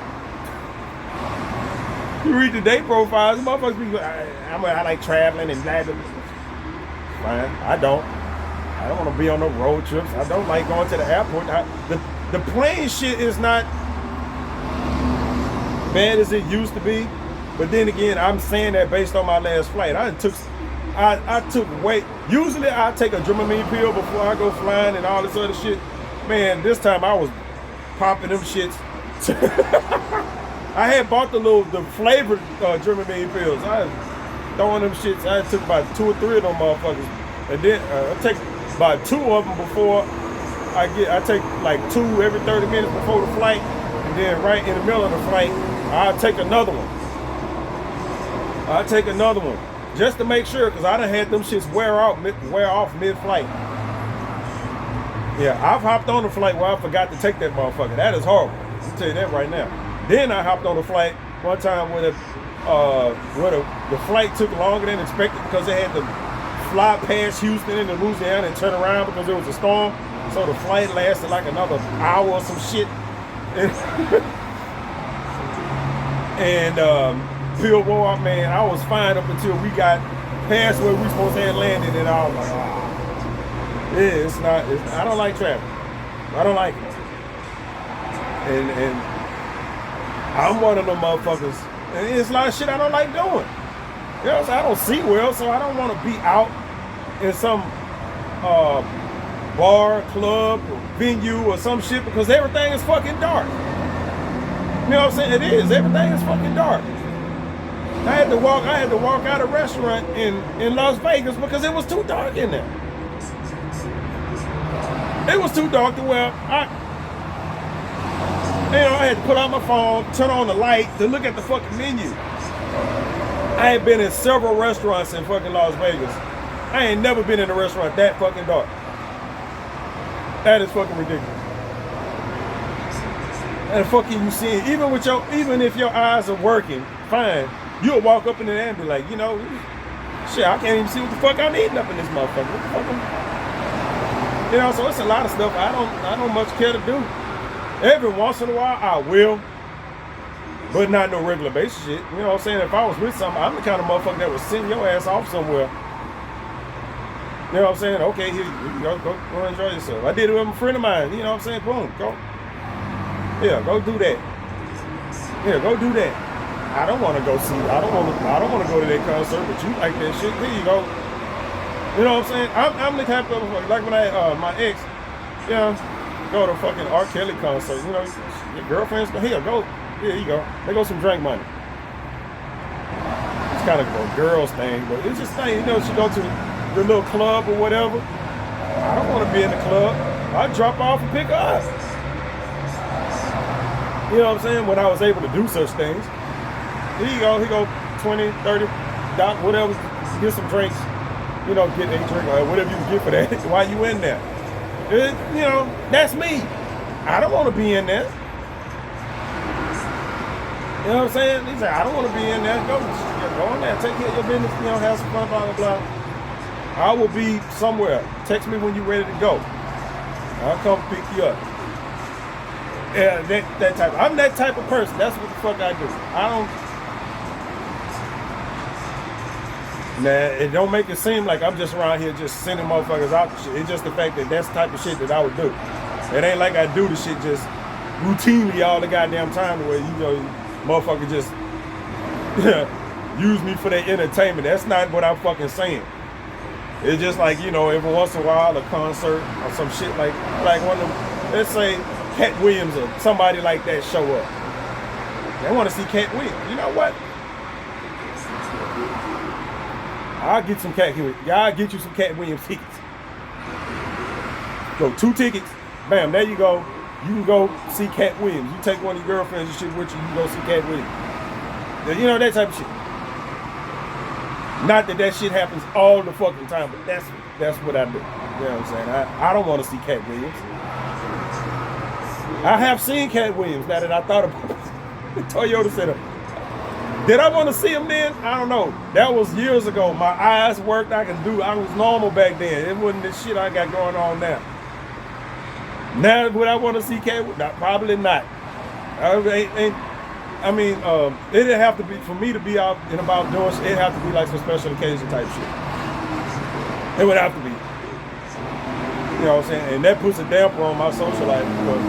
You read the date profiles, motherfuckers be I like traveling and blah, blah, blah. Fine, I don't want to be on no road trips. I don't like going to the airport. The plane shit is not bad as it used to be. But then again, I'm saying that based on my last flight. I took weight. Usually I take a Dramamine pill before I go flying and all this other shit. Man, this time I was popping them shits. I had bought the flavored Dramamine pills. I was throwing them shits. I took about 2 or 3 of them motherfuckers. And then I take about 2 of them before I take like 2 every 30 minutes before the flight. And then right in the middle of the flight, I'll take another one. Just to make sure, because I done had them shits wear off mid-flight. Yeah, I've hopped on a flight where I forgot to take that motherfucker. That is horrible. I'll tell you that right now. Then I hopped on a flight one time where the flight took longer than expected because they had to fly past Houston into Louisiana and turn around because there was a storm. So the flight lasted like another hour or some shit. And Bill wore up, man. I was fine up until we got past where we supposed to have landed, and I was like, I don't like traveling. I don't like it. And I'm one of them motherfuckers. And it's a lot of shit I don't like doing. You know, so I don't see well, so I don't want to be out in some bar, club, or venue or some shit because everything is fucking dark. You know what I'm saying? It is. Everything is fucking dark. I had to walk out of a restaurant in Las Vegas because it was too dark in there. It was too dark to where I had to pull out my phone, turn on the light to look at the fucking menu. I ain't been in several restaurants in fucking Las Vegas. I ain't never been in a restaurant that fucking dark. That is fucking ridiculous. And fucking you seeing, even if your eyes are working fine, you'll walk up in there and be like, shit, I can't even see what the fuck I'm eating up in this motherfucker. What the fuck so it's a lot of stuff I don't much care to do. Every once in a while I will, but not no regular basis shit. You know what I'm saying? If I was with something, I'm the kind of motherfucker that would send your ass off somewhere. You know what I'm saying? Okay, here you go enjoy yourself. I did it with a friend of mine. You know what I'm saying? Boom, go. Yeah, go do that. Yeah, go do that. I don't want to go see. I don't want to go to that concert, but you like that shit. Here you go. You know what I'm saying? I'm the type of like when my ex, go to a fucking R. Kelly concert. Your girlfriend's go here. Go. Here you go. They go some drink money. It's kind of a girls thing, but it's just thing. She go to the little club or whatever. I don't want to be in the club. I drop off and pick her up. You know what I'm saying? When I was able to do such things. Here you go. He go 20, 30, whatever. Get some drinks. Get a drink or whatever you can get for that. While you in there. That's me. I don't want to be in there. You know what I'm saying? He said, I don't want to be in there. Go in there. Take care of your business. Have some fun, blah, blah, blah. I will be somewhere. Text me when you're ready to go. I'll come pick you up. Yeah, that type. I'm that type of person. That's what the fuck I do. It don't make it seem like I'm just around here just sending motherfuckers out the shit. It's just the fact that that's the type of shit that I would do. It ain't like I do the shit just routinely all the goddamn time where, motherfucker just use me for their entertainment. That's not what I'm fucking saying. It's just like, every once in a while a concert or some shit like one of them, let's say Cat Williams or somebody like that show up. They want to see Cat Williams. You know what? I'll get some Cat Williams. I'll get you some Cat Williams tickets. Go 2 tickets. Bam, there you go. You can go see Cat Williams. You take one of your girlfriends and shit with you, you go see Cat Williams. That type of shit. Not that shit happens all the fucking time, but that's what I do. You know what I'm saying? I don't want to see Cat Williams. I have seen Cat Williams now that I thought about it. Toyota Center. Did I want to see him then? I don't know. That was years ago. My eyes worked. I was normal back then. It wasn't the shit I got going on now. Now, would I want to see Cat Williams? Probably not. It'd have to be, for me to be out and about doing shit, it'd have to be like some special occasion type shit. It would have to be. You know what I'm saying? And that puts a damper on my social life because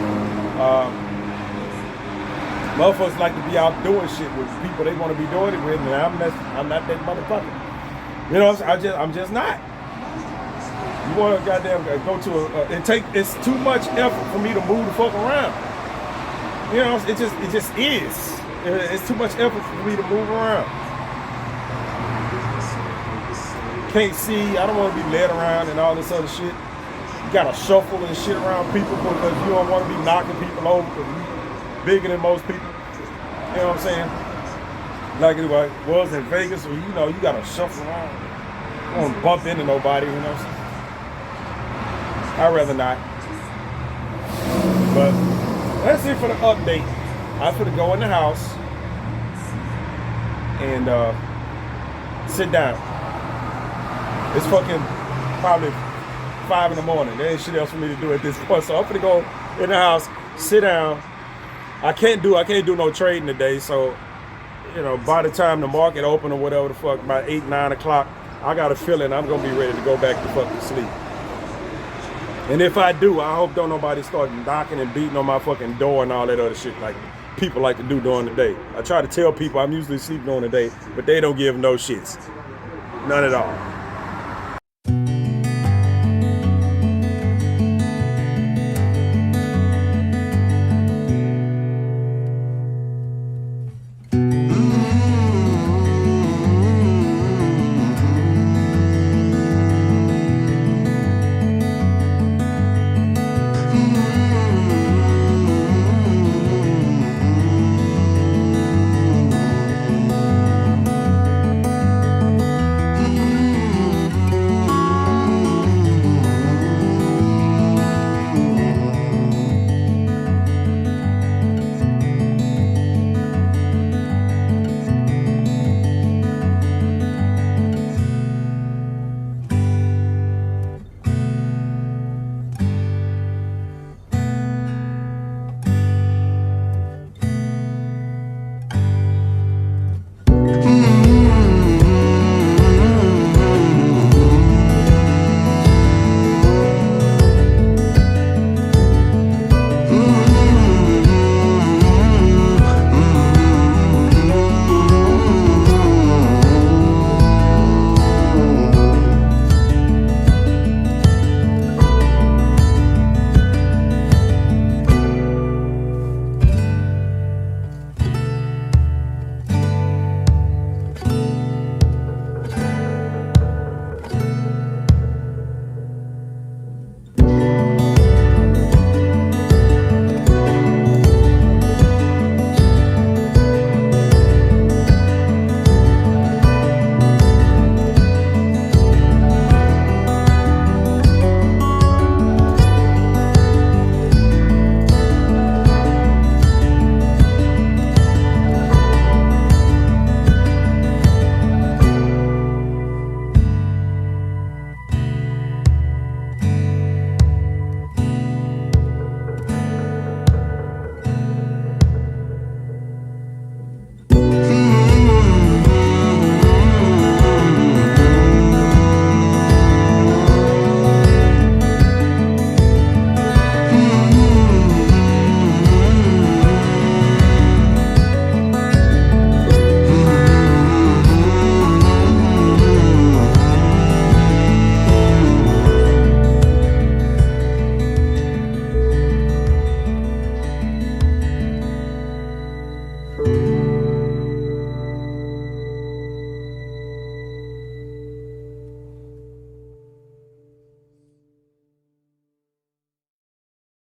motherfuckers like to be out doing shit with people they want to be doing it with, and I'm not that motherfucker. You know what I'm saying? I'm just not. You want to goddamn go to it's too much effort for me to move the fuck around. You know, it just is. It's too much effort for me to move around. Can't see. I don't want to be led around and all this other shit. You gotta shuffle and shit around people because you don't want to be knocking people over because you're bigger than most people. You know what I'm saying? Like it was in Vegas, where you gotta shuffle around. You don't want to bump into nobody, you know what I'm saying? I'd rather not. But that's it for the update. I'm gonna go in the house and sit down. It's fucking probably 5 in the morning. There ain't shit else for me to do at this point. So I'm gonna go in the house, sit down. I can't do no trading today. So, by the time the market open or whatever the fuck, about 8, 9 o'clock, I got a feeling I'm gonna be ready to go back to fucking sleep. And if I do, I hope don't nobody start knocking and beating on my fucking door and all that other shit like people like to do during the day. I try to tell people I'm usually sleeping during the day, but they don't give no shits. None at all.